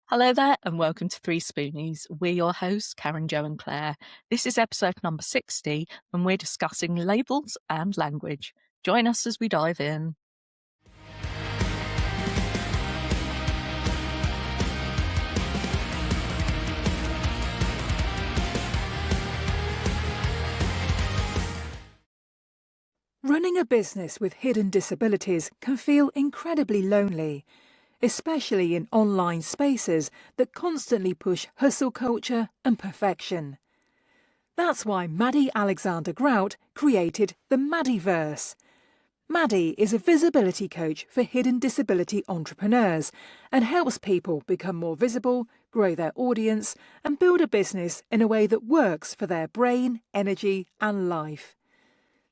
Hello there and welcome to 3Spoonies. We're your hosts, Karen, Jo and Claire. This is episode number 60 and we're discussing labels and language. Join us as we dive in. Running a business with hidden disabilities can feel incredibly lonely, especially in online spaces that constantly push hustle culture and perfection. That's why Maddie Alexander Grout created the Maddieverse. Maddie is a visibility coach for hidden disability entrepreneurs and helps people become more visible, grow their audience, and build a business in a way that works for their brain, energy, and life.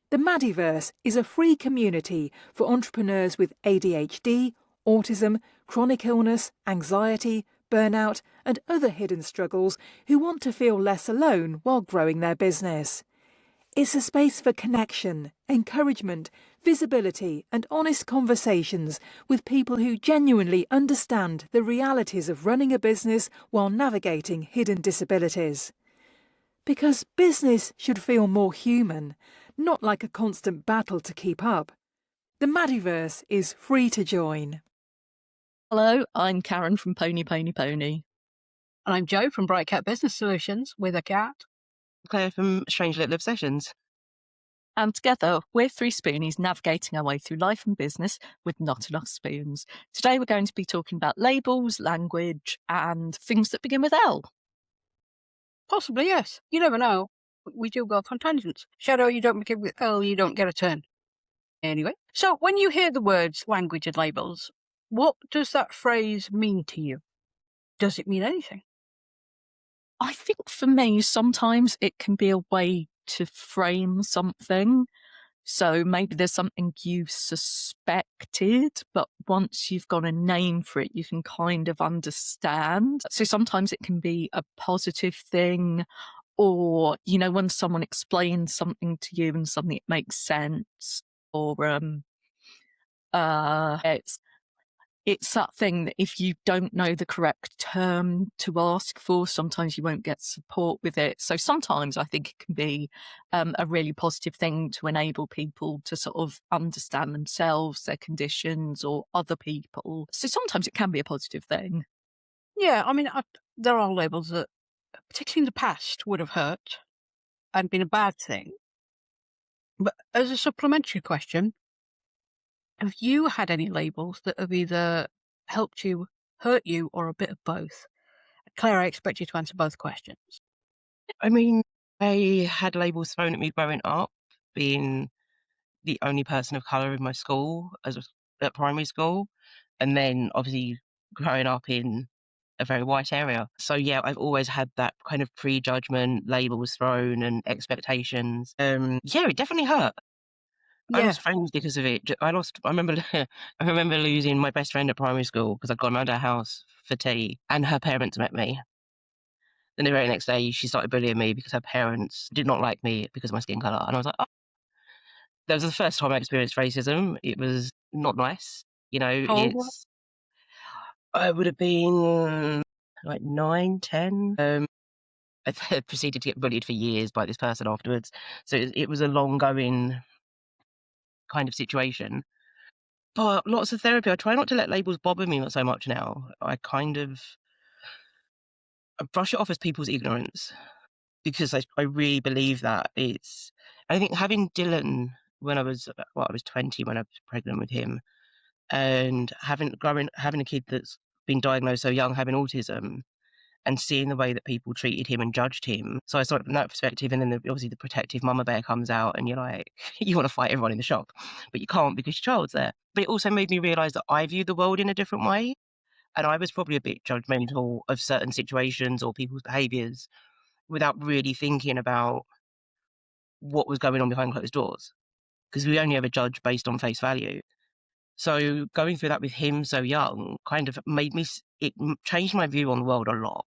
The Maddieverse is a free community for entrepreneurs with ADHD, autism, chronic illness, anxiety, burnout, and other hidden struggles who want to feel less alone while growing their business. It's a space for connection, encouragement, visibility, and honest conversations with people who genuinely understand the realities of running a business while navigating hidden disabilities. Because business should feel more human, not like a constant battle to keep up. The Maddieverse is free to join. Hello, I'm Karen from Pony. And I'm Jo from Bright Cat Business Solutions with a cat. Claire from Strange Little Obsessions. And together, we're 3Spoonies navigating our way through life and business with not enough spoons. Today we're going to be talking about labels, language, and things that begin with L. Possibly, yes. You never know. We do go off on tangents. Shadow, you don't begin with L, you don't get a turn. Anyway, so when you hear the words language and labels, what does that phrase mean to you? Does it mean anything? I think for me, sometimes it can be a way to frame something. So maybe there's something you suspected, but once you've got a name for it, you can kind of understand. So sometimes it can be a positive thing, or, you know, when someone explains something to you and suddenly it makes sense, or it's that thing that if you don't know the correct term to ask for, sometimes you won't get support with it. So sometimes I think it can be a really positive thing to enable people to sort of understand themselves, their conditions, or other people. So sometimes it can be a positive thing. Yeah, I mean, there are labels that, particularly in the past, would have hurt and been a bad thing. But as a supplementary question, have you had any labels that have either helped you, hurt you, or a bit of both? Claire, I expect you to answer both questions. I mean, I had labels thrown at me growing up, being the only person of colour in my school at primary school, and then obviously growing up in a very white area. So yeah, I've always had that kind of prejudgment, labels thrown, and expectations. Yeah, it definitely hurt. I Yeah. lost friends because of it. I remember I remember losing my best friend at primary school because I'd gone round her house for tea and her parents met me. Then the very next day, she started bullying me because her parents did not like me because of my skin colour. And I was like, oh. That was the first time I experienced racism. It was not nice. You know, How old was I would have been like 9, 10. I proceeded to get bullied for years by this person afterwards. So it was a long-going kind of situation. But lots of therapy. I try not to let labels bother me so much now. I brush it off as people's ignorance because I really believe that I think having Dylan when I was 20 when I was pregnant with him, and having a kid that's been diagnosed so young, having autism, and seeing the way that people treated him and judged him. So I saw it from that perspective, and then obviously the protective mama bear comes out, and you're like, you want to fight everyone in the shop, but you can't because your child's there. But it also made me realise that I view the world in a different way, and I was probably a bit judgmental of certain situations or people's behaviours without really thinking about what was going on behind closed doors, because we only ever judge based on face value. So going through that with him so young kind of changed my view on the world a lot.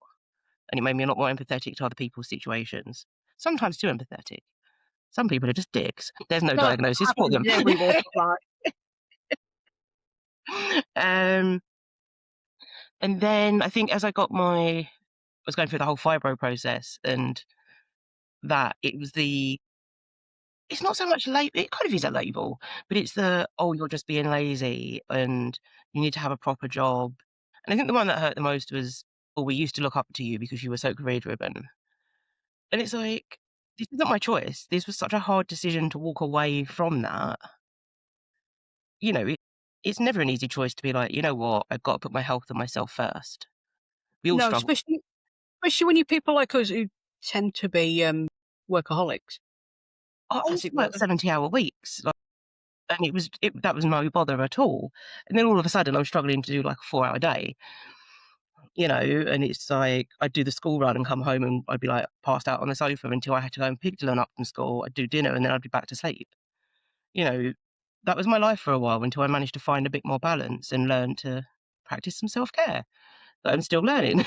And it made me a lot more empathetic to other people's situations. Sometimes too empathetic. Some people are just dicks. There's no diagnosis for them. And And then I think as I was going through the whole fibro process, and that it's not so much it kind of is a label, but it's you're just being lazy and you need to have a proper job. And I think the one that hurt the most was, we used to look up to you because you were so career driven. And it's like, this is not my choice. This was such a hard decision to walk away from that. You know, it's never an easy choice to be like, you know what, I've got to put my health and myself first. We all No, struggle. especially when you're people like us who tend to be workaholics. I As used it to were. work 70-hour weeks, and that was no bother at all. And then all of a sudden, I'm struggling to do like a 4-hour day, and it's like I'd do the school run and come home, and I'd be like passed out on the sofa until I had to go and pick Dylan up from school. I'd do dinner, and then I'd be back to sleep. You know, that was my life for a while until I managed to find a bit more balance and learn to practice some self-care that I'm still learning.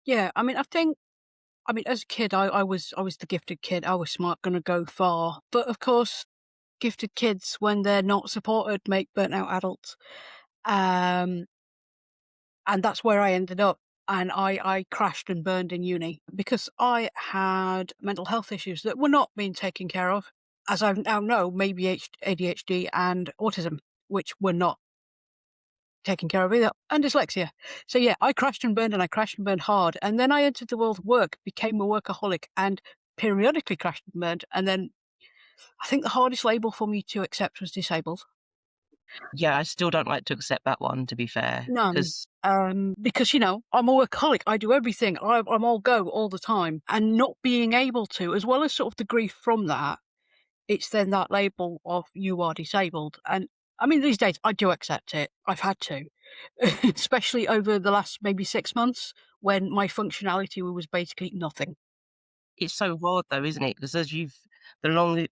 Yeah, I mean, as a kid, I was the gifted kid. I was smart, going to go far. But of course, gifted kids, when they're not supported, make burnt out adults. And that's where I ended up. And I crashed and burned in uni because I had mental health issues that were not being taken care of. As I now know, maybe ADHD and autism, which were not taken care of either, and dyslexia. So yeah, I crashed and burned, and I crashed and burned hard. And then I entered the world of work, became a workaholic, and periodically crashed and burned. And then I think the hardest label for me to accept was disabled. Yeah, I still don't like to accept that one, to be fair, None. because Because, I'm a workaholic. I do everything. I'm all go all the time. And not being able to, as well as sort of the grief from that, it's then that label of you are disabled. And I mean, these days I do accept it. I've had to, especially over the last maybe 6 months when my functionality was basically nothing. it's so hard though, isn't it? Because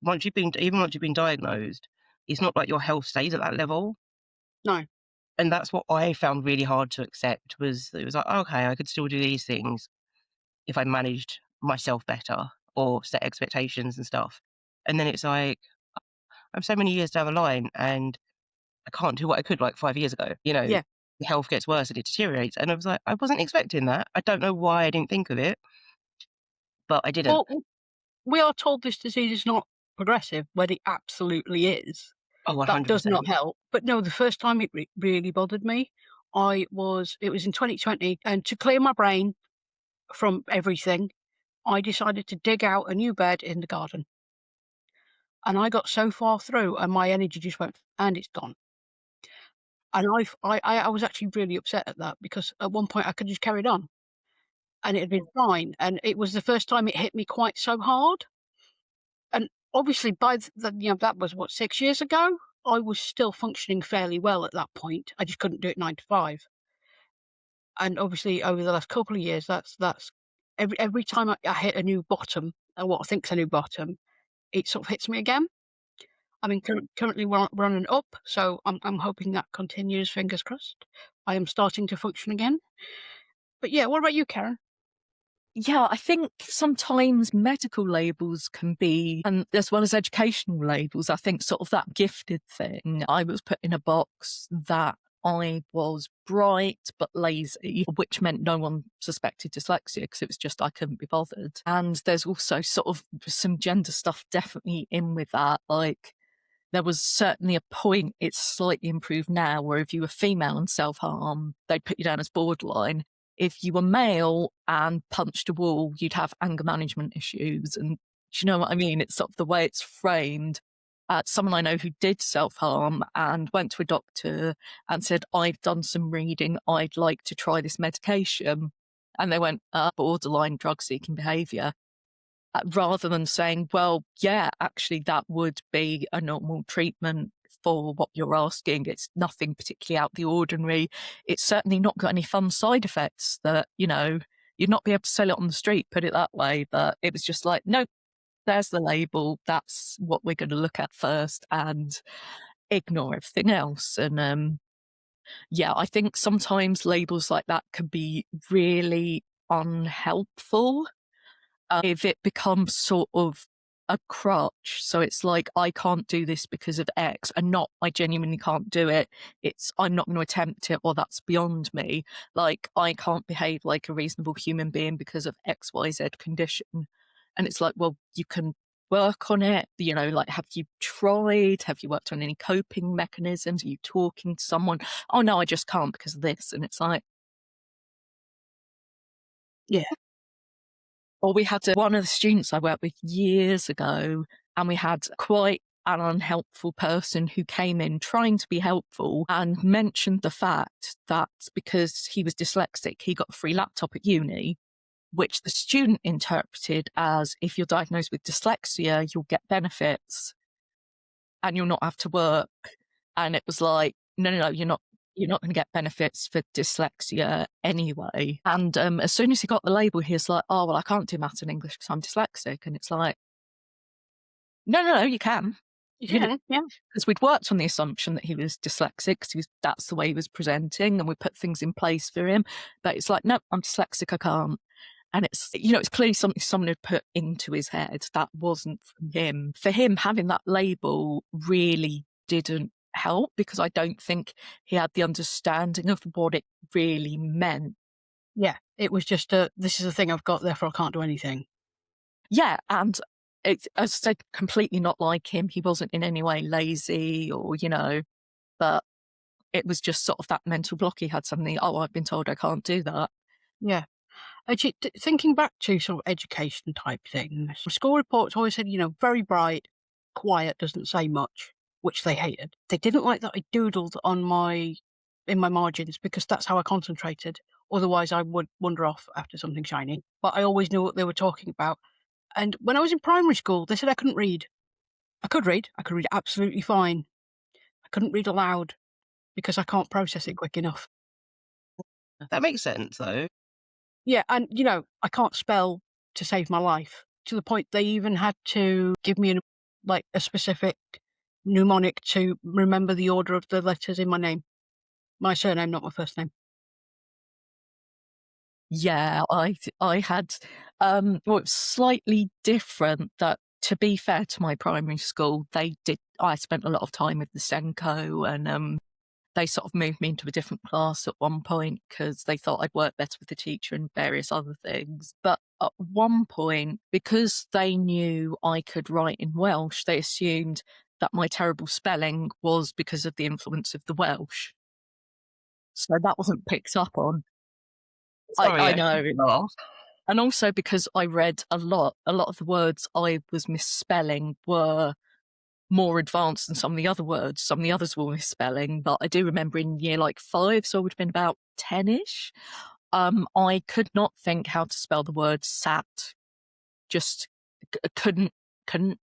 once you've been diagnosed, it's not like your health stays at that level. No. And that's what I found really hard to accept, was it was like, okay, I could still do these things if I managed myself better or set expectations and stuff. And then it's like, I'm so many years down the line and I can't do what I could like 5 years ago. Yeah. The health gets worse and it deteriorates. And I was like, I wasn't expecting that. I don't know why I didn't think of it, but I didn't. Well, we are told this disease is not progressive, when it absolutely is. Oh, That does 100%. not help. But no, the first time it really bothered me, it was in 2020, and to clear my brain from everything, I decided to dig out a new bed in the garden. And I got so far through, and my energy just went, and it's gone. And I was actually really upset at that, because at one point I could just carried on, and it had been fine. And it was the first time it hit me quite so hard. And obviously, by that was 6 years ago. I was still functioning fairly well at that point. I just couldn't do it 9 to 5. And obviously, over the last couple of years, that's every time I hit a new bottom, or what I think's a new bottom, it sort of hits me again. I mean, currently we're running up, so I'm hoping that continues. Fingers crossed. I am starting to function again. But yeah, what about you, Karen? Yeah, I think sometimes medical labels can be, and as well as educational labels, I think sort of that gifted thing. I was put in a box that I was bright but lazy, which meant no one suspected dyslexia because it was just I couldn't be bothered. And there's also sort of some gender stuff definitely in with that. Like, there was certainly a point, it's slightly improved now, where if you were female and self-harm, they'd put you down as borderline. If you were male and punched a wall, you'd have anger management issues. And do you know what I mean? It's sort of the way it's framed. Someone I know who did self-harm and went to a doctor and said, I've done some reading, I'd like to try this medication. And they went, borderline drug-seeking behaviour. Rather than saying, well, yeah, actually, that would be a normal treatment for what you're asking. It's nothing particularly out the ordinary. It's certainly not got any fun side effects that, you'd not be able to sell it on the street, put it that way. But it was just like, no, there's the label. That's what we're going to look at first and ignore everything else. And yeah, I think sometimes labels like that can be really unhelpful. If it becomes sort of a crutch. So it's like, I can't do this because of X, and not I genuinely can't do it. It's I'm not going to attempt it, or that's beyond me. Like, I can't behave like a reasonable human being because of XYZ condition. And it's like, well, you can work on it. Like, have you tried? Have you worked on any coping mechanisms? Are you talking to someone? Oh no, I just can't because of this. And it's like, Yeah. or we had one of the students I worked with years ago, and we had quite an unhelpful person who came in trying to be helpful and mentioned the fact that because he was dyslexic, he got a free laptop at uni, which the student interpreted as, if you're diagnosed with dyslexia, you'll get benefits and you'll not have to work. And it was like, no, you're not going to get benefits for dyslexia anyway. And as soon as he got the label, he was like, oh, well, I can't do maths and English because I'm dyslexic. And it's like, no, you can. You can, yeah. Because we'd worked on the assumption that he was dyslexic, because that's the way he was presenting, and we put things in place for him. But it's like, no, I'm dyslexic, I can't. And it's clearly something someone had put into his head. That wasn't from him. For him, having that label really didn't help, because I don't think he had the understanding of what it really meant. Yeah, it was just this is a thing I've got, therefore I can't do anything. Yeah, and it's, as I said, completely not like him. He wasn't in any way lazy or, but it was just sort of that mental block he had, something, oh, I've been told I can't do that. Yeah. Actually, thinking back to sort of education type things, school reports always said, very bright, quiet, doesn't say much, which they hated. They didn't like that I doodled in my margins, because that's how I concentrated. Otherwise, I would wander off after something shiny. But I always knew what they were talking about. And when I was in primary school, they said I couldn't read. I could read absolutely fine. I couldn't read aloud because I can't process it quick enough. That makes sense, though. Yeah, and I can't spell to save my life, to the point they even had to give me a specific mnemonic to remember the order of the letters in my name. My surname, not my first name. Yeah, I had well, it was slightly different. That, to be fair to my primary school, I spent a lot of time with the Senko, and they sort of moved me into a different class at one point because they thought I'd work better with the teacher and various other things. But at one point, because they knew I could write in Welsh, they assumed that my terrible spelling was because of the influence of the Welsh. So that wasn't picked up on. Sorry, I know. laugh. And also because I read a lot of the words I was misspelling were more advanced than some of the other words. Some of the others were misspelling, but I do remember in year 5, so I would have been about 10-ish, I could not think how to spell the word sat. Just couldn't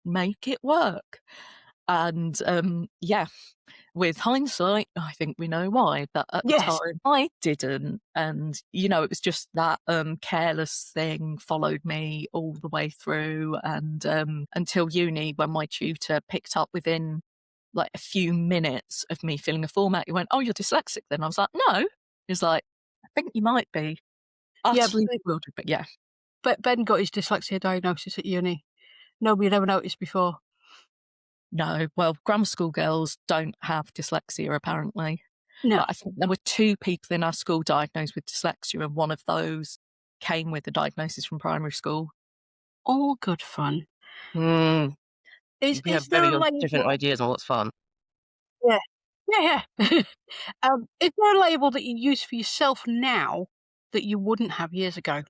make it work. And yeah, with hindsight, I think we know why. But at the time, I didn't. And, it was just that careless thing followed me all the way through. And until uni, when my tutor picked up within a few minutes of me filling a format, he went, oh, you're dyslexic then? I was like, no. He was like, I think you might be. Utterly bewildered, but yeah. But Ben got his dyslexia diagnosis at uni. Nobody had ever noticed before. No, well, grammar school girls don't have dyslexia, apparently. No. But I think there were 2 people in our school diagnosed with dyslexia, and one of those came with a diagnosis from primary school. All good fun. We have very different ideas on what's fun. Yeah. Is there a label that you use for yourself now that you wouldn't have years ago?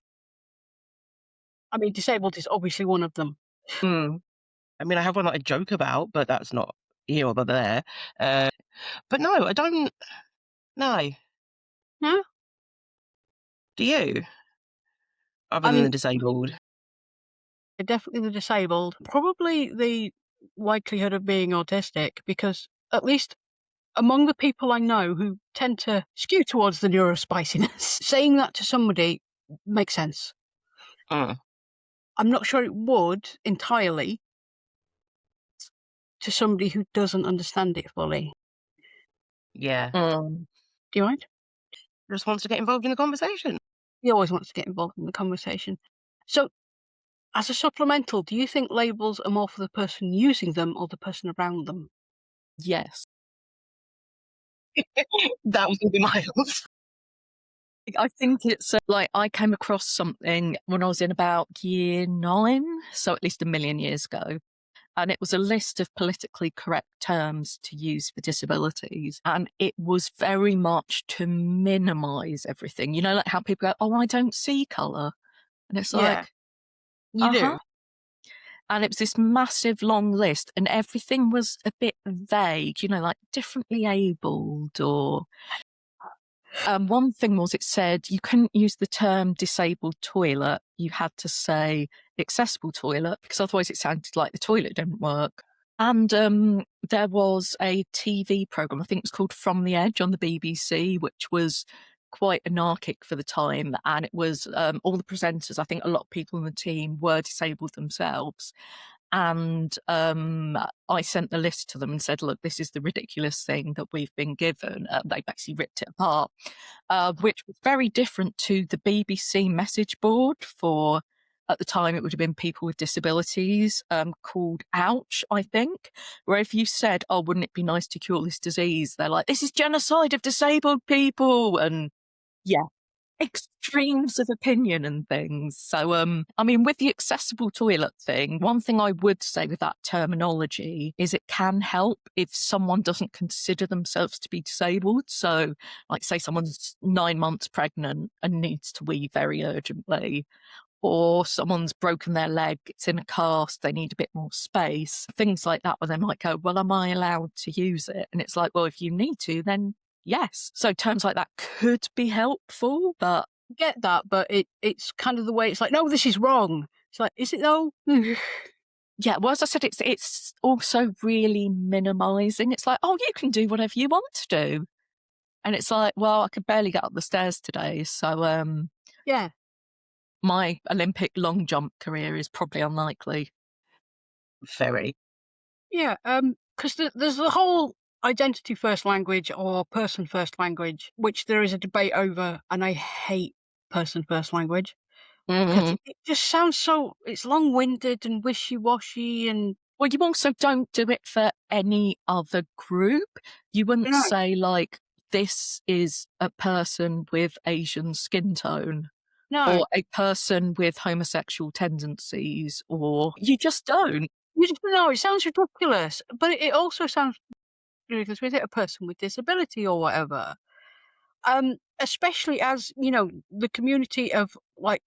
I mean, disabled is obviously one of them. I mean, I have one that I joke about, but that's not here or there. But no, I don't. No. No? Do you? Other than the disabled? Definitely the disabled. Probably the likelihood of being autistic, because at least among the people I know who tend to skew towards the neurospiciness, saying that to somebody makes sense. I'm not sure it would entirely to somebody who doesn't understand it fully. Yeah. Do you mind? Just wants to get involved in the conversation. He always wants to get involved in the conversation. So As a supplemental, do you think labels are more for the person using them or the person around them? Yes. That was going to be Miles. I think it's like I came across something when I was in about year 9, so at least a million years ago. And it was a list of politically correct terms to use for disabilities. And it was very much to minimize everything. You know, like how people go, oh, I don't see colour. And it's Yeah, like, you huh. do. And it was this massive long list, and everything was a bit vague, you know, like differently abled or. One thing was it said you couldn't use the term disabled toilet. You had to say accessible toilet because otherwise it sounded like the toilet didn't work. And there was a TV programme, I think it was called From the Edge on the BBC, which was quite anarchic for the time. And it was all the presenters, I think a lot of people in the team were disabled themselves. And I sent the list to them and said, look, this is the ridiculous thing that we've been given. They basically ripped it apart, which was very different to the BBC message board for, at the time, it would have been people with disabilities, called Ouch, I think, where if you said, oh, wouldn't it be nice to cure this disease? They're like, this is genocide of disabled people. And yeah, extremes of opinion and things. So, I mean, with the accessible toilet thing, one thing I would say with that terminology is it can help if someone doesn't consider themselves to be disabled. So, like, say someone's 9 months pregnant and needs to wee very urgently, or someone's broken their leg, it's in a cast, they need a bit more space, things like that, where they might go, well, am I allowed to use it? And it's like, well, if you need to, then yes. So terms like that could be helpful, but Get that, but it's kind of the way it's like, no, this is wrong. It's like, is it though? yeah, well, as I said, it's also really minimising. It's like, oh, you can do whatever you want to do. And it's like, well, I could barely get up the stairs today, so Yeah. my Olympic long jump career is probably unlikely. Very. Yeah, because there's the whole identity first language or person first language, which there is a debate over, and I hate person first language because Mm-hmm. it just sounds so, it's long winded and wishy washy and. Well, you also don't do it for any other group. You wouldn't No, say, like, this is a person with Asian skin tone no, or a person with homosexual tendencies, or you just don't. you just no, it sounds ridiculous, but it also sounds ridiculous with it, a person with disability or whatever. Especially as, you know, the community of like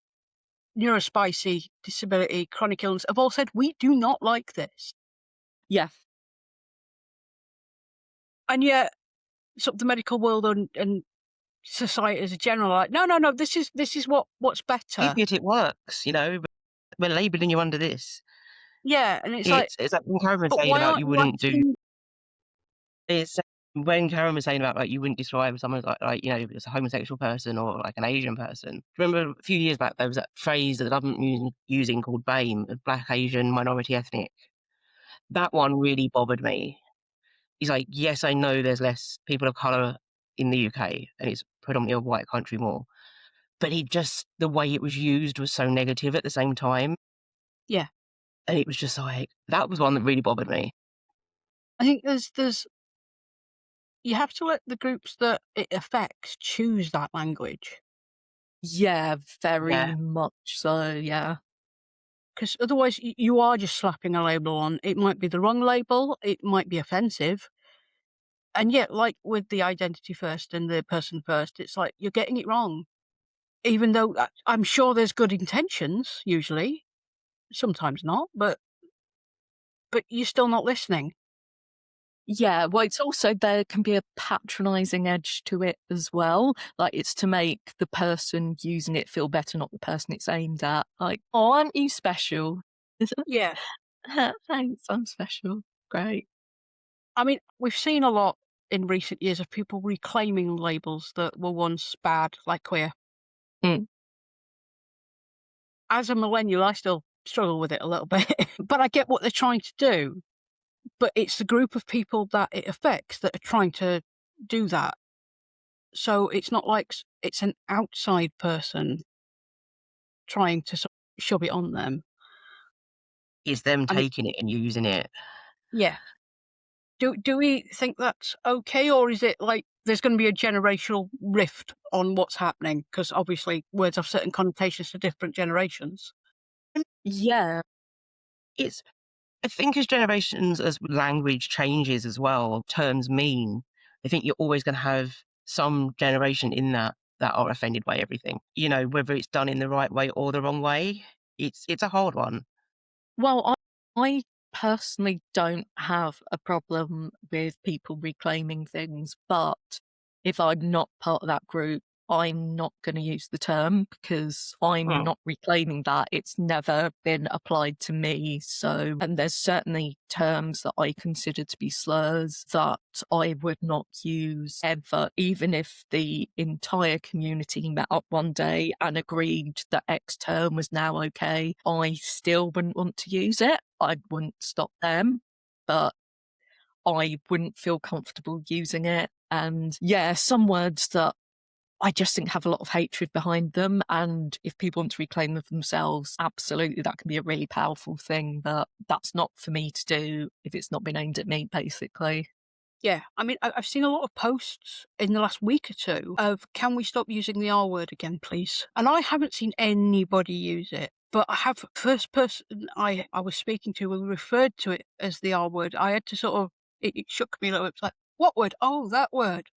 neurospicy, disability, chronic illness have all said, we do not like this. Yeah. And yet, sort of the medical world and society as a general are like, no, this is what's better. Yet it works, you know. We're labelling you under this. Yeah, and it's like, It's like when Karen was but saying why about aren't you you wouldn't do. acting? It's when Karen was saying about like you wouldn't describe someone like you know as a homosexual person or like an Asian person. Remember a few years back there was that phrase that the government using called BAME, Black, Asian, Minority, Ethnic. That one really bothered me. He's like, yes, I know there's less people of colour in the UK and it's predominantly a white country more. But the way it was used was so negative at the same time. Yeah, And it was just like, that was one that really bothered me. I think there's you have to let the groups that it affects choose that language. Yeah, very Yeah. much so, yeah. Because otherwise, you are just slapping a label on. It might be the wrong label. It might be offensive. And yet, like with the identity first and the person first, it's like you're getting it wrong. Even though I'm sure there's good intentions, usually, sometimes not, but you're still not listening. Yeah, well, it's also, there can be a patronising edge to it as well. Like, it's to make the person using it feel better, not the person it's aimed at. Like, oh, aren't you special? Yeah. Thanks, I'm special. Great. I mean, we've seen a lot in recent years of people reclaiming labels that were once bad, like queer. Mm. As a millennial, I still struggle with it a little bit, but I get what they're trying to do. But it's the group of people that it affects that are trying to do that. So it's not like it's an outside person trying to shove it on them. It's them I mean, taking it and using it. yeah. Do we think that's okay, or is it like there's going to be a generational rift on what's happening? Because obviously words have certain connotations to different generations. Yeah. It's I think as generations, as language changes as well, terms mean, I think you're always going to have some generation in that are offended by everything. You know, whether it's done in the right way or the wrong way, it's a hard one. Well, I personally don't have a problem with people reclaiming things, but if I'm not part of that group, I'm not going to use the term because I'm Mm. not reclaiming that. It's never been applied to me. So, and there's certainly terms that I consider to be slurs that I would not use ever, even if the entire community met up one day and agreed that X term was now okay. I still wouldn't want to use it. I wouldn't stop them, but I wouldn't feel comfortable using it. And yeah, some words that I just think have a lot of hatred behind them. And if people want to reclaim them for themselves, absolutely, that can be a really powerful thing. But that's not for me to do if it's not been aimed at me, basically. Yeah, I mean, I've seen a lot of posts in the last week or two of "Can we stop using the R word again, please?" And I haven't seen anybody use it, but I have first person I was speaking to who referred to it as the R word. I had to sort of it shook me a little bit. It's like, what word? Oh, that word.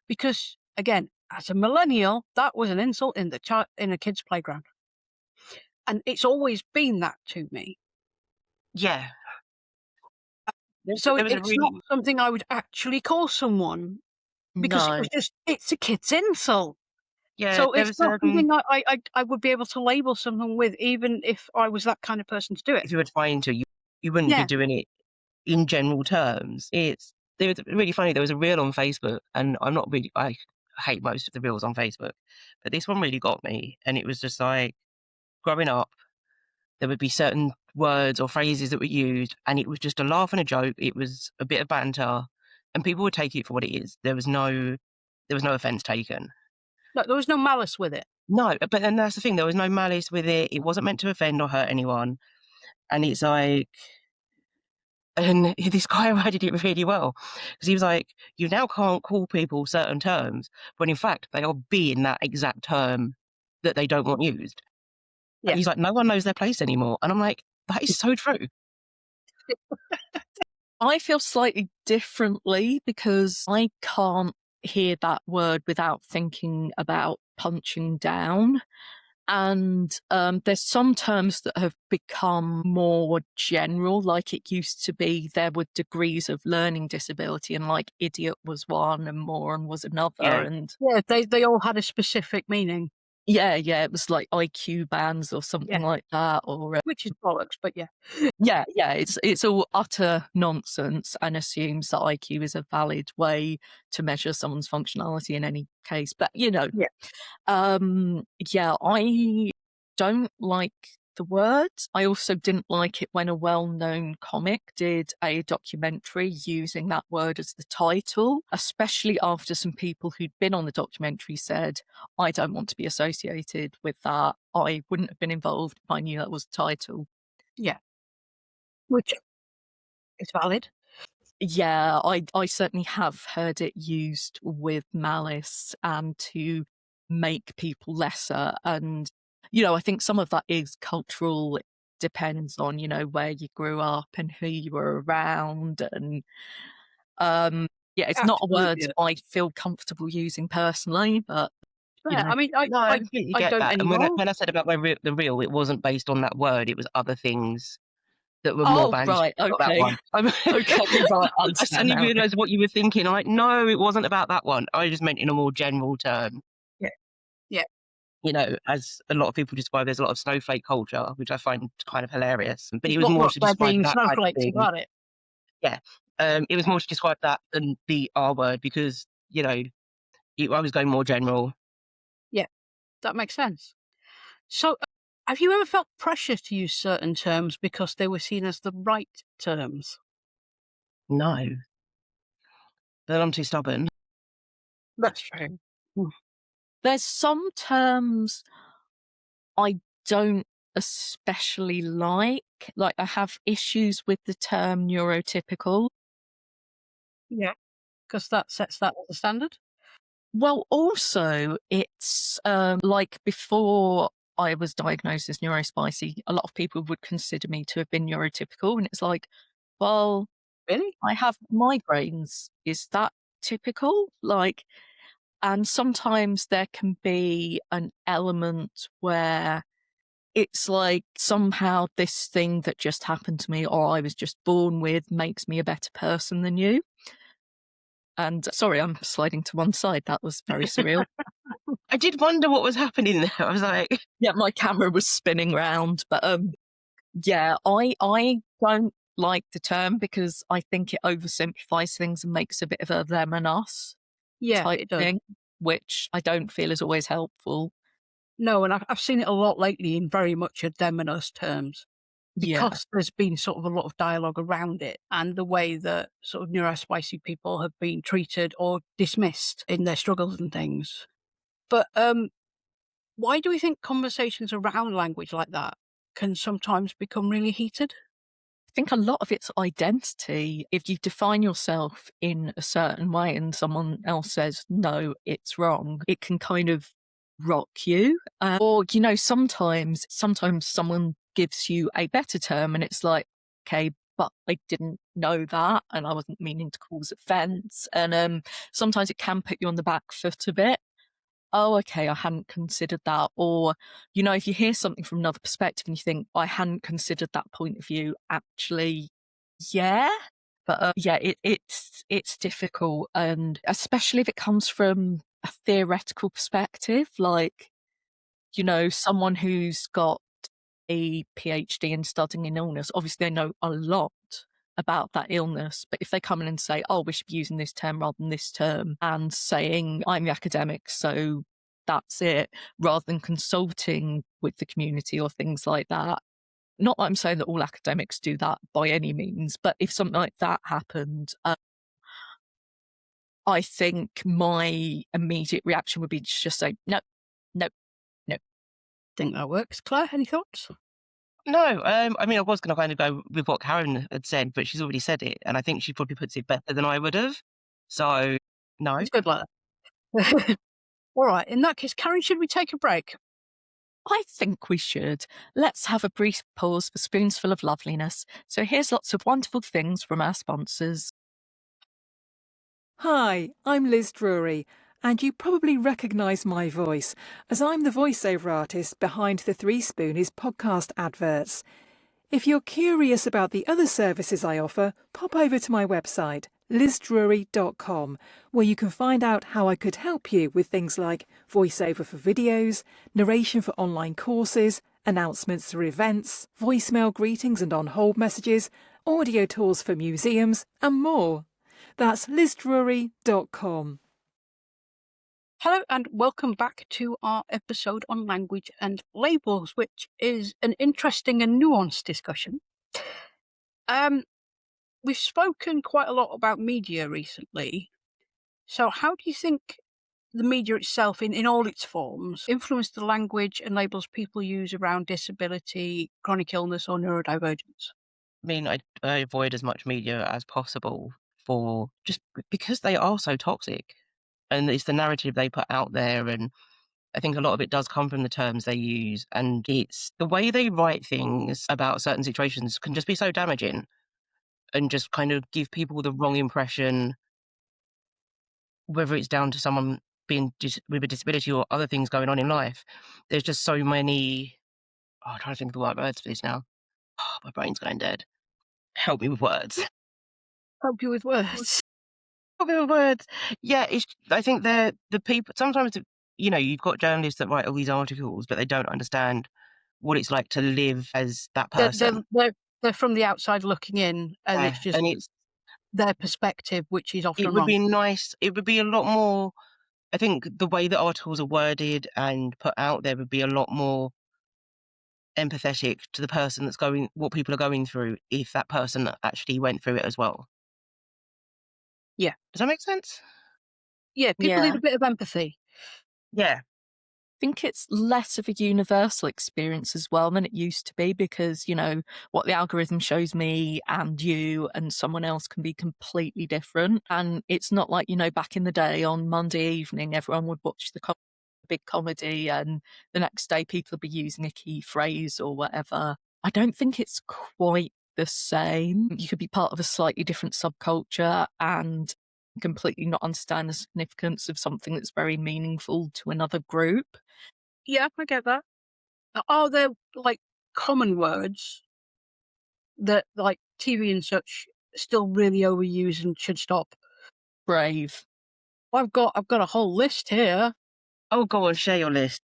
Because again, as a millennial, that was an insult in in a kid's playground, and it's always been that to me. Yeah. So There was a it's not really something I would actually call someone because it No. was just it's a kid's insult. yeah, So there it's was not something I would be able to label someone with, even if I was that kind of person to do it. if you were trying to, you wouldn't be Yeah, doing it in general terms. It's there was really funny. There was a reel on Facebook, and I hate most of the reels on Facebook, but this one really got me, and it was just like growing up, there would be certain words or phrases that were used, and it was just a laugh and a joke. It was a bit of banter, and people would take it for what it is. There was no offense taken. no, there was no malice with it. No, but then that's the thing. There was no malice with it. It wasn't meant to offend or hurt anyone. And it's like, and this guy worded it really well because he was like, "You now can't call people certain terms when in fact they are being that exact term that they don't want used." Yeah, He's like, "No one knows their place anymore," and I'm like, "That is so true." I feel slightly differently because I can't hear that word without thinking about punching down. And there's some terms that have become more general, like it used to be there were degrees of learning disability, and like idiot was one and moron was another. Yeah, And yeah, they all had a specific meaning. yeah, it was like IQ bands or Yeah, something like that. Or which is bollocks, but yeah, yeah, it's all utter nonsense and assumes that IQ is a valid way to measure someone's functionality in any case. But yeah. yeah, I don't like the words. I also didn't like it when a well-known comic did a documentary using that word as the title, especially after some people who'd been on the documentary said, I don't want to be associated with that. I wouldn't have been involved if I knew that was the title. Yeah, which is valid. Yeah, I certainly have heard it used with malice and to make people lesser. And, I think some of that is cultural. It depends on, where you grew up and who you were around. And yeah, it's not a word Absolutely. I feel comfortable using personally, but, Yeah, I mean, no, I completely I get don't that. And when anymore. I said about the reel, it wasn't based on that word; it was other things that were more oh, banter. right. Not that Okay. one. Okay. Right. I I understand suddenly now. realised what you were thinking. I'm like, no, it wasn't about that one. I just meant in a more general term. Yeah, yeah. As a lot of people describe, there's a lot of snowflake culture, which I find kind of hilarious. But it was more What to they're describe being that type of snowflakes thing. about it. Yeah. It was more to describe that than the R word because, I was going more general. Yeah, that makes sense. So, have you ever felt pressure to use certain terms because they were seen as the right terms? No, but I'm too stubborn. That's true. Mm. There's some terms I don't especially like. like I have issues with the term neurotypical. Yeah, because that sets that as a standard. Well, also, it's like before I was diagnosed as neurospicy, a lot of people would consider me to have been neurotypical. And it's like, well, Really? I have migraines. Is that typical? Like, and sometimes there can be an element where it's like somehow this thing that just happened to me or I was just born with makes me a better person than you. And sorry, I'm sliding to one side. That was very surreal. I did wonder what was happening there. I was like, Yeah, my camera was spinning round. But yeah, I don't like the term because I think it oversimplifies things and makes a bit of a them and us Yeah, type it does. thing, which I don't feel is always helpful. No, and I've seen it a lot lately in very much a them and us terms. Yeah. Because there's been sort of a lot of dialogue around it and the way that sort of neurospicy people have been treated or dismissed in their struggles and things. But why do we think conversations around language like that can sometimes become really heated? I think a lot of it's identity. If you define yourself in a certain way and someone else says, no, it's wrong, it can kind of rock you. Or, you know, sometimes someone gives you a better term and it's like, okay, but I didn't know that and I wasn't meaning to cause offence. And sometimes it can put you on the back foot a bit. Oh, okay, I hadn't considered that. Or, you know, if you hear something from another perspective and you think, I hadn't considered that point of view, actually, yeah. But yeah, it's difficult. And especially if it comes from a theoretical perspective, like, you know, someone who's got a PhD in studying an illness, obviously they know a lot about that illness. But if they come in and say, oh, we should be using this term rather than this term, and saying, I'm the academic, so that's it, rather than consulting with the community or things like that. Not that I'm saying that all academics do that by any means, but if something like that happened, I think my immediate reaction would be to just say, no, no, no. Think that works. Claire, any thoughts? no. I mean, I was going to kind of go with what Karen had said, but she's already said it, and I think she probably puts it better than I would have. So, no. It's good like that. All right. In that case, Karen, should we take a break? I think we should. Let's have a brief pause for spoonsful of loveliness. So here's lots of wonderful things from our sponsors. Hi, I'm Liz Drury, and you probably recognise my voice, as I'm the voiceover artist behind the 3Spoonies podcast adverts. If you're curious about the other services I offer, pop over to my website, lizdrury.com, where you can find out how I could help you with things like voiceover for videos, narration for online courses, announcements for events, voicemail greetings and on-hold messages, audio tours for museums, and more. That's lizdrury.com. Hello and welcome back to our episode on language and labels, which is an interesting and nuanced discussion. We've spoken quite a lot about media recently. So how do you think the media itself, in all its forms, influenced the language and labels people use around disability, chronic illness, or neurodivergence? I mean, I avoid as much media as possible for just because they are so toxic, and it's the narrative they put out there, and I think a lot of it does come from the terms they use, and it's the way they write things about certain situations can just be so damaging and just kind of give people the wrong impression, whether it's down to someone being with a disability or other things going on in life. There's just so many. Oh, I'm trying to think of the right words for this now. Oh, my brain's going dead. Help me with words. Help you with words. Help me with words. Yeah, I think they're the people. Sometimes, you know, you've got journalists that write all these articles, but they don't understand what it's like to live as that person. They're from the outside looking in, and it's just And it's their perspective, which is often it would wrong. be nice. It would be a lot more. I think the way that articles are worded and put out there would be a lot more empathetic to the person that's going, what people are going through, if that person actually went through it as well. Yeah. Does that make sense? Yeah, people Yeah. need a bit of empathy. Yeah. think it's less of a universal experience as well than it used to be because, what the algorithm shows me and you and someone else can be completely different. And it's not like, back in the day on Monday evening, everyone would watch the big comedy and the next day people would be using a key phrase or whatever. I don't think it's quite the same. You could be part of a slightly different subculture and completely not understand the significance of something that's very meaningful to another group. Yeah, I get that. Are there like common words that like TV and such still really overuse and should stop? Brave. Well, I've got a whole list here. Oh, go on, share your list.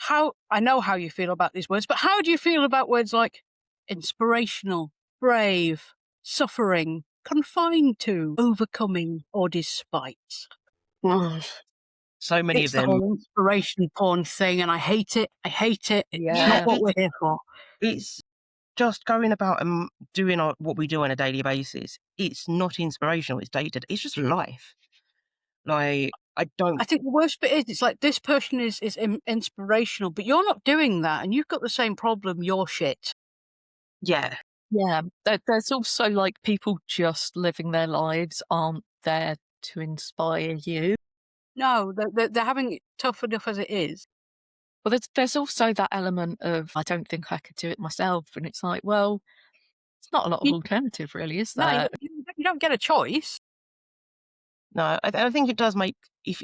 I know how you feel about these words, but how do you feel about words like inspirational, brave, suffering, confined to, overcoming, or despite? So many It's of the them. whole inspiration porn thing, and I hate it. I hate it. It's Yeah. not what we're here for. It's just going about and doing what we do on a daily basis. It's not inspirational. It's dated. It's just life. Like, I don't. I think the worst bit is it's like this person is inspirational, but you're not doing that, and you've got the same problem. You're shit. Yeah. Yeah. There's also like people just living their lives aren't there to inspire you. No, they're having it tough enough as it is. Well, there's also that element of, I don't think I could do it myself. And it's like, well, it's not a lot of You- alternative, really, is No, there? you don't get a choice. No, I think it does make,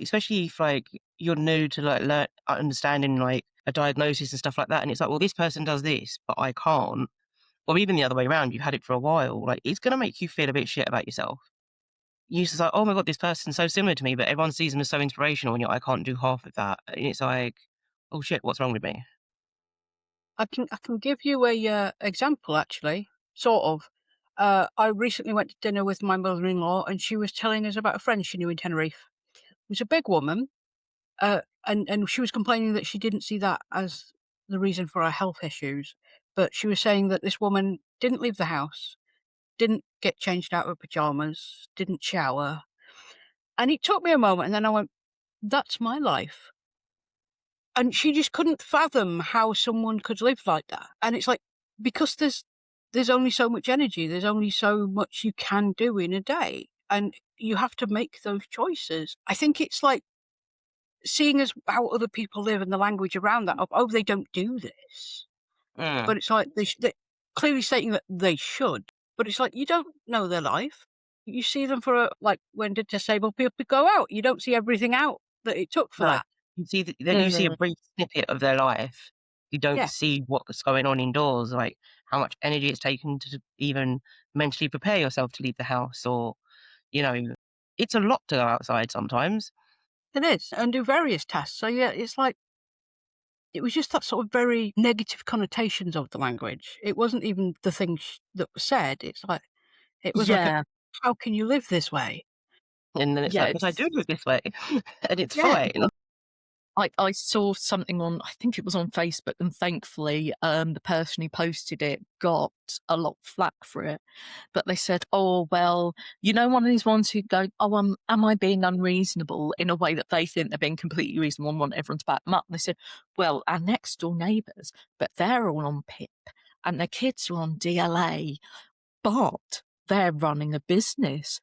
especially if like you're new to like understanding like a diagnosis and stuff like that, and it's like, well, this person does this, but I can't, or even the other way around. You've had it for a while, like it's gonna make you feel a bit shit about yourself. You're just like, oh my god, this person's so similar to me, but everyone sees them as so inspirational, and yet I can't do half of that. And it's like, oh shit, what's wrong with me? I can give you a example actually, sort of. I recently went to dinner with my mother-in-law, and she was telling us about a friend she knew in Tenerife. It was a big woman, and she was complaining that she didn't see that as the reason for her health issues. But she was saying that this woman didn't leave the house, didn't get changed out of pajamas, didn't shower. And it took me a moment, and then I went, that's my life. And she just couldn't fathom how someone could live like that. And it's like, because there's only so much energy, there's only so much you can do in a day, and you have to make those choices. I think it's like seeing as how other people live and the language around that of, oh, they don't do this. Mm. But it's like they're clearly stating that they should. But it's like, you don't know their life. You see them for like when the disabled people go out. You don't see everything out that it took for No, that. you see you see a brief snippet of their life. You don't Yeah. see what's going on indoors, like how much energy it's taken to even mentally prepare yourself to leave the house, or it's a lot to go outside sometimes. It is, and do various tasks. So yeah, it's like, it was just that sort of very negative connotations of the language. It wasn't even the things that were said. It's like, it was like, Yeah. how can you live this way? And then it's Yeah, like, but I do it this way, and it's Yeah. fine. I saw something on, I think it was on Facebook, and thankfully, the person who posted it got a lot of flack for it. But they said, oh, well, one of these ones who go, oh, am I being unreasonable, in a way that they think they're being completely reasonable and want everyone to back them up. And they said, well, our next door neighbours, but they're all on PIP and their kids are on DLA, but they're running a business.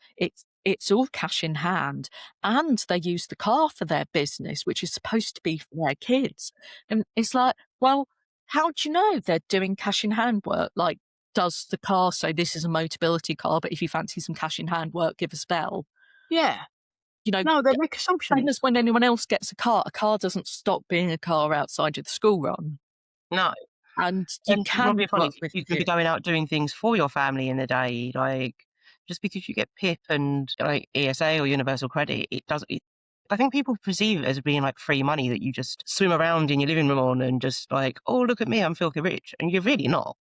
It's all cash in hand, and they use the car for their business, which is supposed to be for their kids. And it's like, well, how do you know they're doing cash in hand work? Like, does the car say this is a Motability car, but if you fancy some cash in hand work, give us a bell? Yeah. No, they make Same assumptions. as when anyone else gets a car doesn't stop being a car outside of the school run. No. And you And can Robbie, work with you could be it. going out doing things for your family in the day, like just because you get PIP and like ESA or Universal Credit, it does. I think people perceive it as being like free money that you just swim around in your living room on and just like, oh, look at me, I'm filthy rich, and you're really not.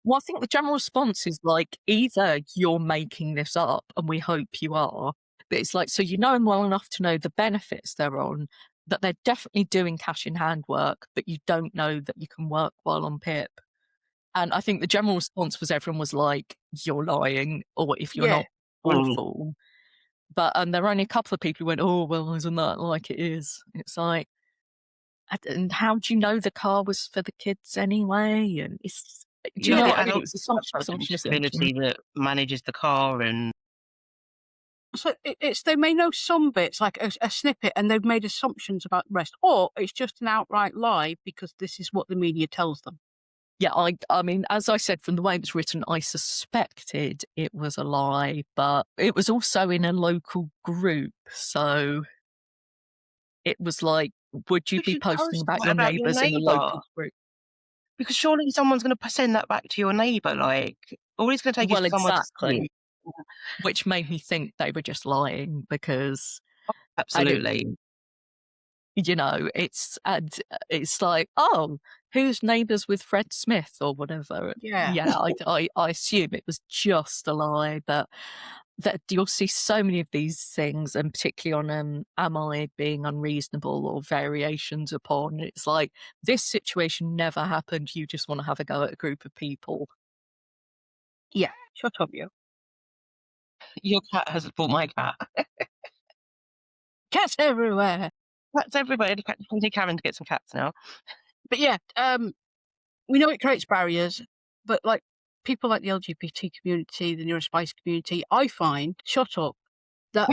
Well, I think the general response is like, either you're making this up, and we hope you are, but it's like, so you know them well enough to know the benefits they're on, that they're definitely doing cash in hand work, but you don't know that you can work while on PIP. And I think the general response was, everyone was like, you're lying, or if you're Yeah. not, awful. But there were only a couple of people who went, oh, well, isn't that like it is? It's like, And how do you know the car was for the kids anyway? And it's, do you You know know, what the I mean? adult It's with such with assumption. disability that manages the car and So it's they may know some bits, like a snippet, and they've made assumptions about the rest, or it's just an outright lie because this is what the media tells them. Yeah, I mean, as I said, from the way it was written, I suspected it was a lie, but it was also in a local group. So it was like, would you you be should posting post about that your about your neighbours in a neighbour. local group? Because surely someone's going to send that back to your neighbour. Like, all it's going to take is Well, for someone to see exactly. it. Which made me think they were just lying because, and it, Absolutely. you know, it's like, oh, who's neighbours with Fred Smith or whatever? Yeah. Yeah, I assume it was just a lie, but that you'll see so many of these things, and particularly on am I being unreasonable or variations upon. It's like, this situation never happened. You just want to have a go at a group of people. Yeah. Shut up, you. Your cat has bought my cat. Cats everywhere. Cats everywhere. Need Karen to get some cats now. But yeah, we know it creates barriers, but like people like the LGBT community, the neurospicy community, I find, shut up, that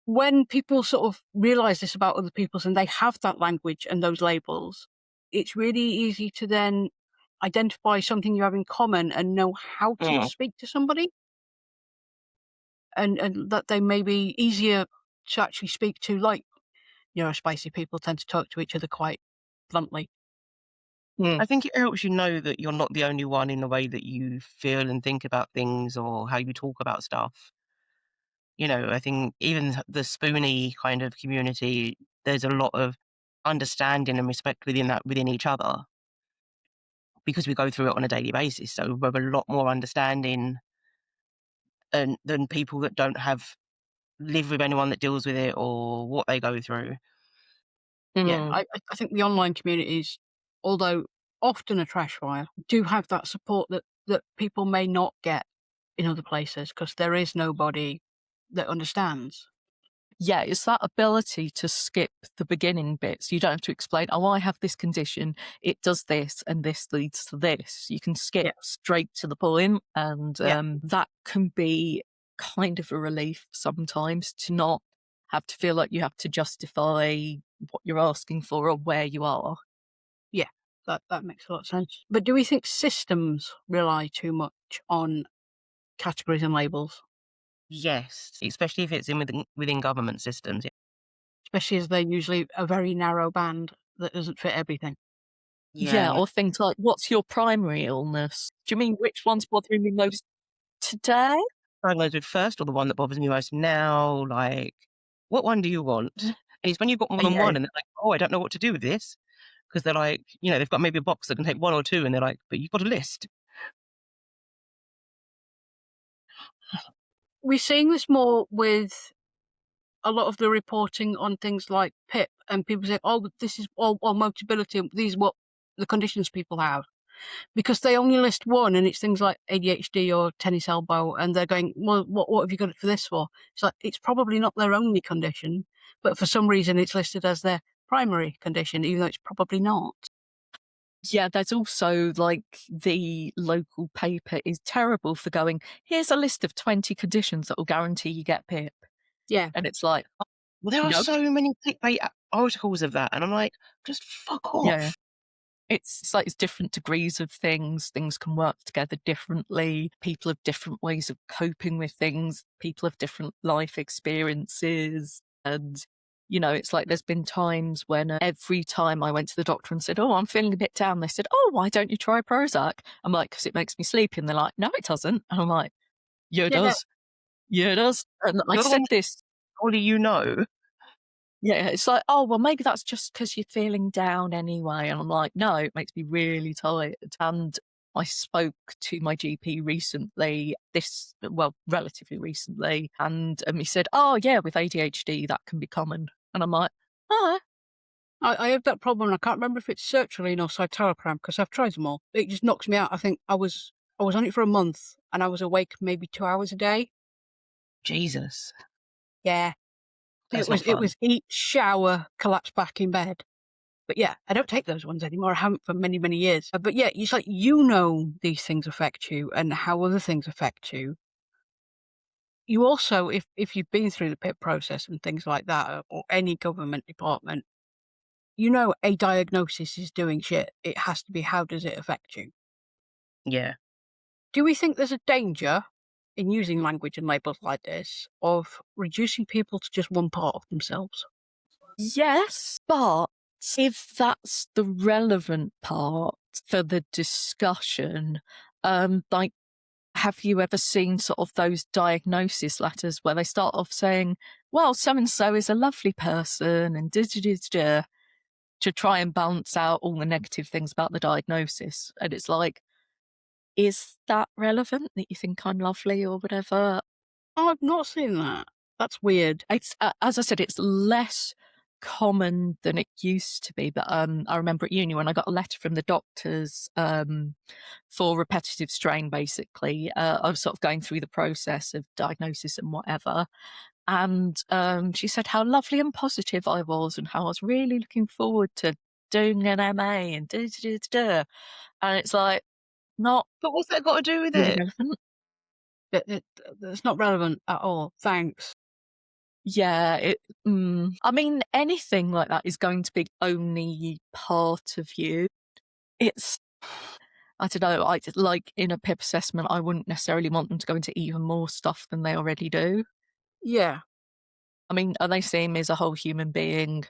when people sort of realise this about other people's and they have that language and those labels, it's really easy to then identify something you have in common and know how to Mm. speak to somebody, and that they may be easier to actually speak to. Like neurospicy people tend to talk to each other quite bluntly. I think it helps you know that you're not the only one in the way that you feel and think about things or how you talk about stuff. You know, I think even the Spoonie kind of community, there's a lot of understanding and respect within each other because we go through it on a daily basis. So we have a lot more understanding than people that don't live with anyone that deals with it or what they go through. Yeah, Mm. I think the online communities, although often a trash fire, do have that support that people may not get in other places because there is nobody that understands. Yeah, it's that ability to skip the beginning bits. You don't have to explain, oh, I have this condition, it does this, and this leads to this. You can skip Yeah. straight to the point, and Yeah. that can be kind of a relief sometimes, to not have to feel like you have to justify what you're asking for or where you are. Yeah, that makes a lot of sense. But do we think systems rely too much on categories and labels, Yes, especially if it's within government systems. especially as they're usually a very narrow band that doesn't fit everything? Yeah, Yeah, or things like, what's your primary illness? Do you mean which one's bothering me most today? diagnosed with first or the one that bothers me most now. Like, what one do you want? And it's when you've got more than Yeah, one, and they're like, oh, I don't know what to do with this because they're like, they've got maybe a box that can take one or two, and they're like, but you've got a list. We're seeing this more with a lot of the reporting on things like PIP, and people say, oh, this is all multibility, these are what the conditions people have. Because they only list one, and it's things like ADHD or tennis elbow, and they're going, well, what have you got it for this for? It's like, it's probably not their only condition, but for some reason it's listed as their primary condition, even though it's probably not. Yeah, there's also like the local paper is terrible for going, here's a list of 20 conditions that will guarantee you get PIP. Yeah. And it's like, Well, there are no, so many clickbait articles of that, and I'm like, just fuck yeah. off. It's like it's different degrees of things. Things can work together differently. People have different ways of coping with things. People have different life experiences. And, it's like there's been times when every time I went to the doctor and said, oh, I'm feeling a bit down, they said, oh, why don't you try Prozac? I'm like, because it makes me sleepy. And they're like, no, it doesn't. And I'm like, yeah, it Yeah, does. Yeah, it does. And I You're the said one, this. surely you know. Yeah, it's like, oh, well, maybe that's just because you're feeling down anyway. And I'm like, no, it makes me really tired. And I spoke to my GP recently, relatively recently, and he said, oh, yeah, with ADHD, that can be common. And I'm like, oh. I have that problem, and I can't remember if it's sertraline or citalopram because I've tried them all. It just knocks me out. I think I was on it for a month, and I was awake maybe 2 hours a day. Jesus. Yeah. That's It not fun. was eat, shower, collapse back in bed. But yeah, I don't take those ones anymore. I haven't for many, many years. But yeah, it's like, you know, these things affect you and how other things affect you. You also, if you've been through the PIP process and things like that, or any government department, you know a diagnosis is doing shit. It has to be, how does it affect you? Yeah. Do we think there's a danger in using language and labels like this of reducing people to just one part of themselves? Yes, but if that's the relevant part for the discussion, like, have you ever seen sort of those diagnosis letters where they start off saying, well, so and so is a lovely person, and to try and balance out all the negative things about the diagnosis? And it's like, is that relevant that you think I'm lovely or whatever? Oh, I've not seen that. That's weird. It's as I said, it's less common than it used to be. But I remember at uni when I got a letter from the doctors for repetitive strain. Basically, I was sort of going through the process of diagnosis and whatever, and she said how lovely and positive I was, and how I was really looking forward to doing an MA and and it's like, not But what's that got to do with really it? It relevant. It's not relevant at all. Thanks. Yeah, I mean, anything like that is going to be only part of you. It's, I don't know, like in a PIP assessment, I wouldn't necessarily want them to go into even more stuff than they already do. Yeah. I mean, are they seeing me as a whole human being?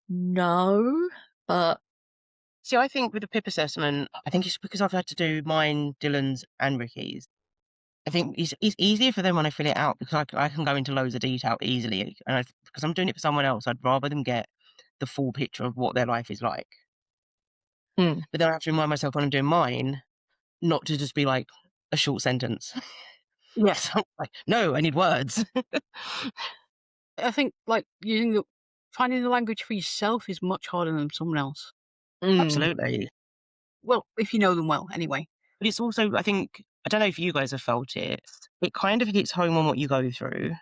No, but See, I think with the PIP assessment, I think it's because I've had to do mine, Dylan's, and Ricky's. I think it's easier for them when I fill it out because I can go into loads of detail easily. And because I'm doing it for someone else, I'd rather them get the full picture of what their life is like. mm, But then I have to remind myself when I'm doing mine not to just be like a short sentence. Yeah. 'Cause I'm like, no, I need words. I think like finding the language for yourself is much harder than someone else. Absolutely. Well, if you know them well, anyway. But it's also, I think, I don't know if you guys have felt it. It kind of hits home on what you go through.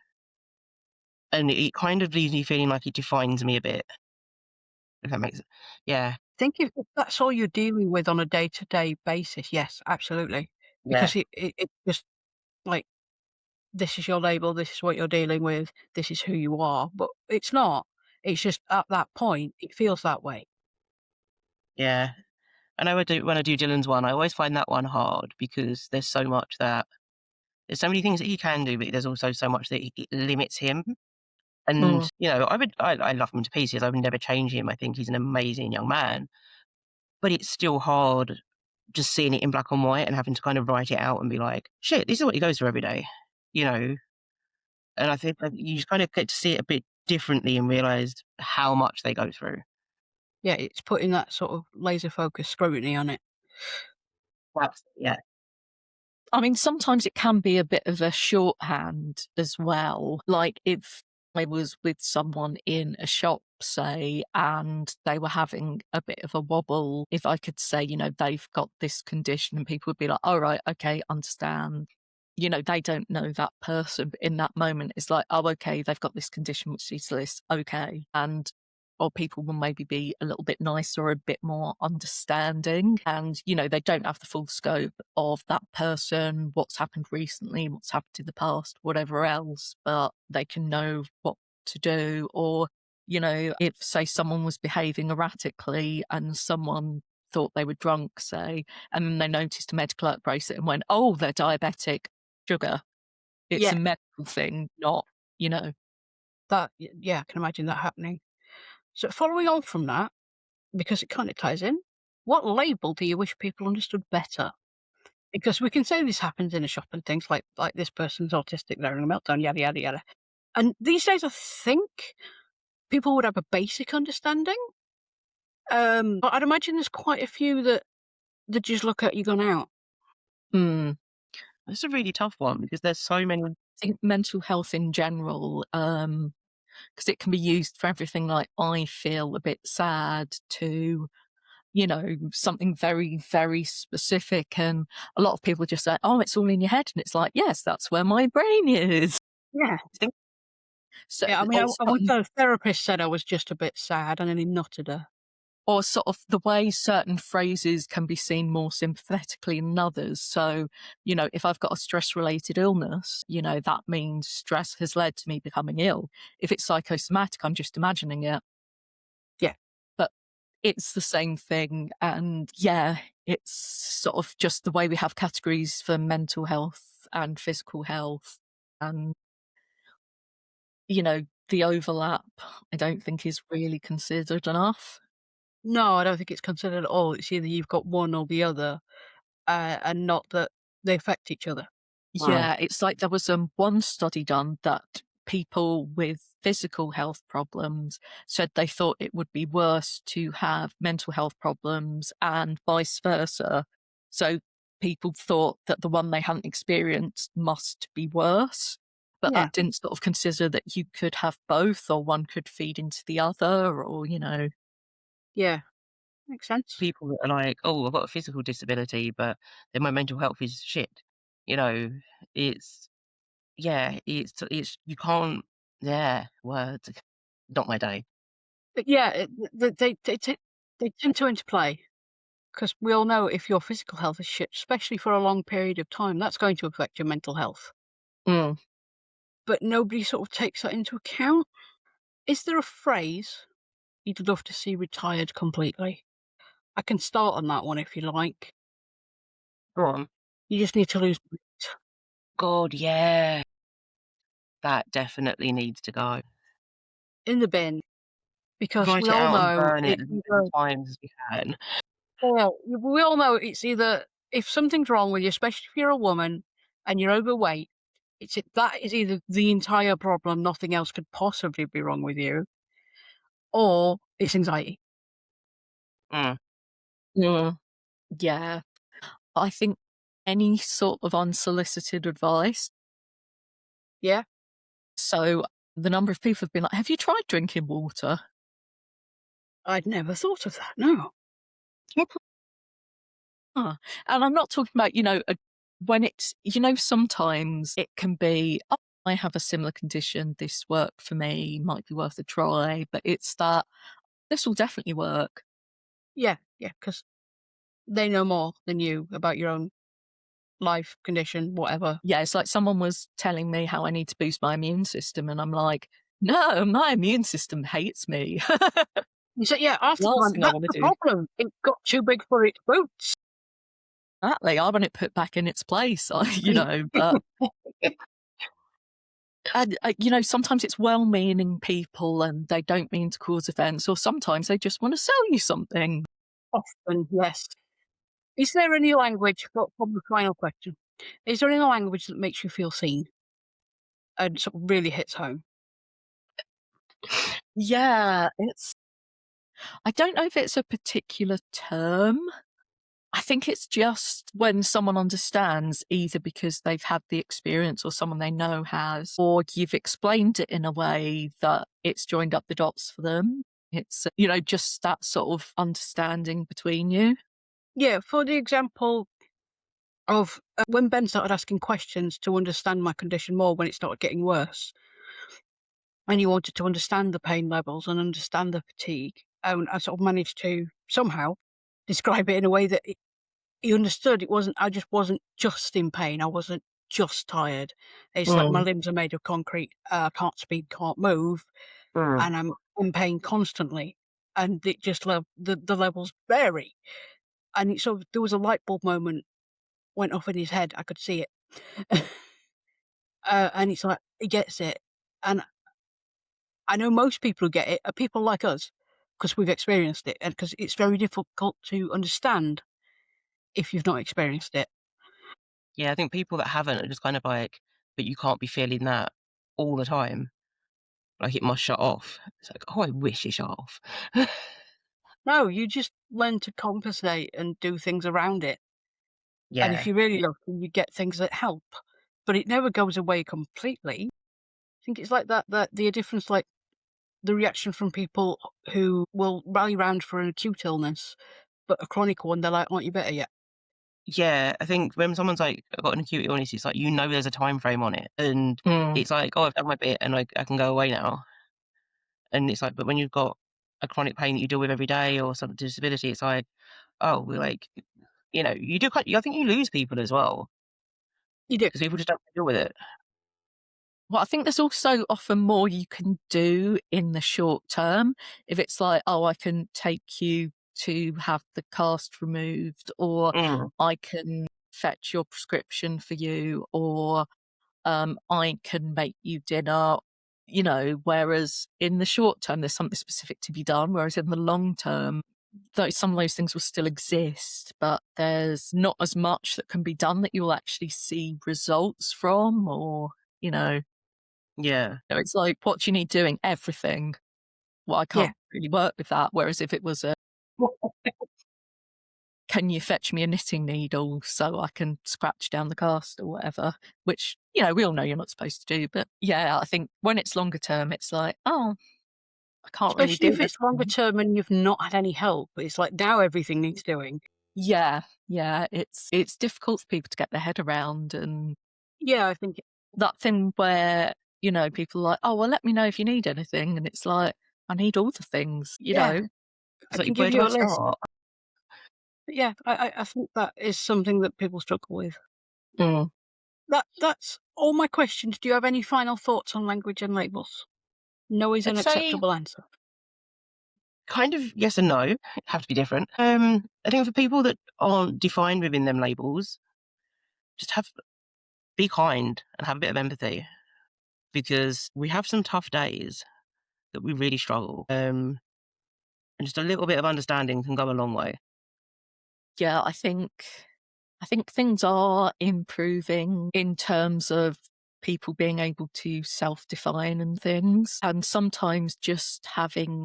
And it kind of leaves me feeling like it defines me a bit. If that makes it. Yeah. I think if that's all you're dealing with on a day-to-day basis, yes, absolutely. Yeah. Because it just like, this is your label, this is what you're dealing with, this is who you are. But it's not. It's just at that point, it feels that way. Yeah. And when I do Dylan's one, I always find that one hard because there's so many things that he can do, but there's also so much that it limits him. And, you know, I love him to pieces. I would never change him. I think he's an amazing young man. But it's still hard just seeing it in black and white and having to kind of write it out and be like, shit, this is what he goes through every day, you know? And I think that you just kind of get to see it a bit differently and realize how much they go through. Yeah, it's putting that sort of laser focus scrutiny on it. Yeah. I mean, sometimes it can be a bit of a shorthand as well. Like if I was with someone in a shop, say, and they were having a bit of a wobble, if I could say, you know, they've got this condition, and people would be like, all right, okay, understand. You know, they don't know that person, but in that moment, it's like, oh, okay, they've got this condition, which is this, okay. And or people will maybe be a little bit nicer or a bit more understanding. And, you know, they don't have the full scope of that person, what's happened recently, what's happened in the past, whatever else, but they can know what to do. Or, you know, if, say, someone was behaving erratically and someone thought they were drunk, say, and then they noticed a medical alert bracelet and went, oh, they're diabetic, sugar. It's a medical thing, not, you know. That, yeah, I can imagine that happening. So following on from that, because it kind of ties in, what label do you wish people understood better? Because we can say this happens in a shop and things like this person's autistic, they're having a meltdown, yada, yada, yada. And these days, I think people would have a basic understanding. But I'd imagine there's quite a few that just look at you going out. It's a really tough one because there's so many. I think mental health in general, because it can be used for everything like I feel a bit sad to, you know, something very, very specific. And a lot of people just say, oh, it's all in your head. And it's like, yes, that's where my brain is. Yeah. So, Yeah, I mean, or I once something, had a therapist said I was just a bit sad, and then he nutted her. or sort of the way certain phrases can be seen more sympathetically than others. So, if I've got a stress related illness, that means stress has led to me becoming ill. If it's psychosomatic, I'm just imagining it. Yeah. But it's the same thing. And yeah, it's sort of just the way we have categories for mental health and physical health. And, the overlap, I don't think is really considered enough. No, I don't think it's considered at all. It's either you've got one or the other, and not that they affect each other. Mm. Yeah, it's like there was one study done that people with physical health problems said they thought it would be worse to have mental health problems and vice versa. So people thought that the one they hadn't experienced must be worse. But Yeah, that didn't sort of consider that you could have both or one could feed into the other or. yeah, makes sense. People that are like, "Oh, I've got a physical disability, but then my mental health is shit." You know, it's it's you can't words. Not my day. But yeah, they tend to interplay because we all know if your physical health is shit, especially for a long period of time, that's going to affect your mental health. Mm. But nobody sort of takes that into account. Is there a phrase you'd love to see retired completely? I can start on that one if you like. Go on. You just need to lose weight. God, yeah. That definitely needs to go. In the bin, because Write we it all out and know burn it it's as many either, times as we can. well, we all know it's either, if something's wrong with you, especially if you're a woman and you're overweight, that is either the entire problem, nothing else could possibly be wrong with you, or it's anxiety. Mm. Mm. Yeah. I think any sort of unsolicited advice. Yeah, So the number of people have been like, "Have you tried drinking water?" I'd never thought of that. No. Huh. And I'm not talking about, when it's, sometimes it can be, "Oh, I have a similar condition. This worked for me, might be worth a try." But it's that this will definitely work. Yeah, yeah, because they know more than you about your own life condition, whatever. Yeah, it's like someone was telling me how I need to boost my immune system. And I'm like, no, my immune system hates me. You say, yeah, half the Last time, thing I that's want the to do. problem. It got too big for its boots. Exactly. I want it put back in its place, but and, sometimes it's well-meaning people and they don't mean to cause offence, or sometimes they just want to sell you something. Often, yes. Is there any language, for the final question, is there any language that makes you feel seen and sort of really hits home? Yeah, I don't know if it's a particular term. I think it's just when someone understands, either because they've had the experience or someone they know has, or you've explained it in a way that it's joined up the dots for them. It's, just that sort of understanding between you. Yeah, for the example of when Ben started asking questions to understand my condition more when it started getting worse, and you wanted to understand the pain levels and understand the fatigue, and I sort of managed to somehow describe it in a way that he understood. I just wasn't just in pain. I wasn't just tired. It's like my Mm. limbs are made of concrete. I can't speak, can't move, Mm. and I'm in pain constantly. And it just the levels vary. And there was a light bulb moment went off in his head. I could see it, and it's like he gets it. And I know most people who get it are people like us because we've experienced it, and because it's very difficult to understand if you've not experienced it. Yeah, I think people that haven't are just kind of like, "But you can't be feeling that all the time. Like, it must shut off." It's like, "Oh, I wish it shut off." No, you just learn to compensate and do things around it. And if Yeah. you're really lucky, you get things that help, but it never goes away completely. I think it's like that the difference, like the reaction from people who will rally round for an acute illness, but a chronic one, they're like, "Aren't you better yet?" Yeah, I think when someone's like got an acute illness, it's like there's a time frame on it, and Mm. it's like, oh, I've done my bit, and I can go away now. And it's like, but when you've got a chronic pain that you deal with every day or some disability, it's like, oh, we're like, you do. I think you lose people as well You do. because people just don't deal with it. Well, I think there's also often more you can do in the short term. If it's like, oh, I can take you to have the cast removed, or Mm, I can fetch your prescription for you, or I can make you dinner, whereas in the short term, there's something specific to be done. Whereas in the long term, though some of those things will still exist, but there's not as much that can be done that you'll actually see results from, or, yeah, it's like, what do you need doing? Everything. Well, I Yeah. can't really work with that. Whereas if it was can you fetch me a knitting needle so I can scratch down the cast or whatever, which, we all know you're not supposed to do. But yeah, I think when it's longer term, it's like, oh, I can't really Especially do if it's longer anything. term and you've not had any help. It's like now everything needs doing. Yeah, it's difficult for people to get their head around, and Yeah, I think that thing where, people are like, oh, well, let me know if you need anything. And it's like, I need all the things, yeah, it's I can like, where give do you I a list. start? But yeah, I think that is something that people struggle with. Mm. That's all my questions. Do you have any final thoughts on language and labels? No is an I'd say acceptable answer. kind of yes and no. Have to be different. I think for people that aren't defined within them labels, just be kind and have a bit of empathy, because we have some tough days that we really struggle. And just a little bit of understanding can go a long way. Yeah, I think things are improving in terms of people being able to self-define and things. And sometimes just having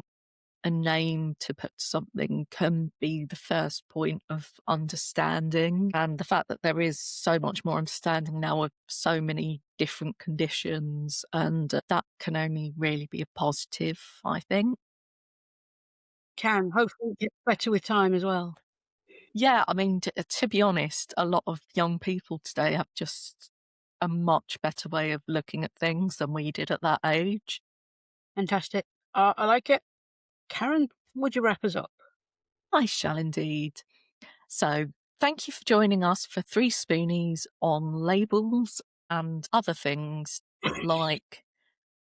a name to put to something can be the first point of understanding. And the fact that there is so much more understanding now of so many different conditions, and that can only really be a positive, I think. Can hopefully get better with time as well. Yeah, I mean, to be honest, a lot of young people today have just a much better way of looking at things than we did at that age. Fantastic. I like it. Karen, would you wrap us up? I shall indeed. So, thank you for joining us for 3Spoonies on labels and other things like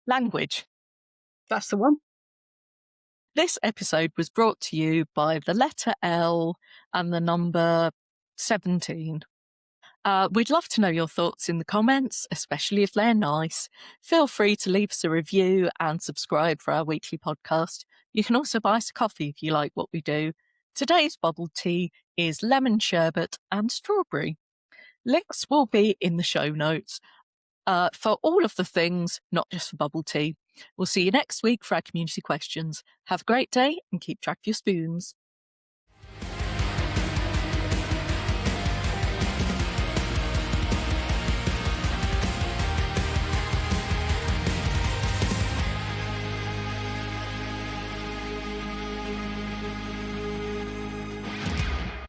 language. That's the one. This episode was brought to you by the letter L and the number 17. We'd love to know your thoughts in the comments, especially if they're nice. Feel free to leave us a review and subscribe for our weekly podcast. You can also buy us a coffee if you like what we do. Today's bubble tea is lemon sherbet and strawberry. Links will be in the show notes for all of the things, not just for bubble tea. We'll see you next week for our community questions. Have a great day and keep track of your spoons.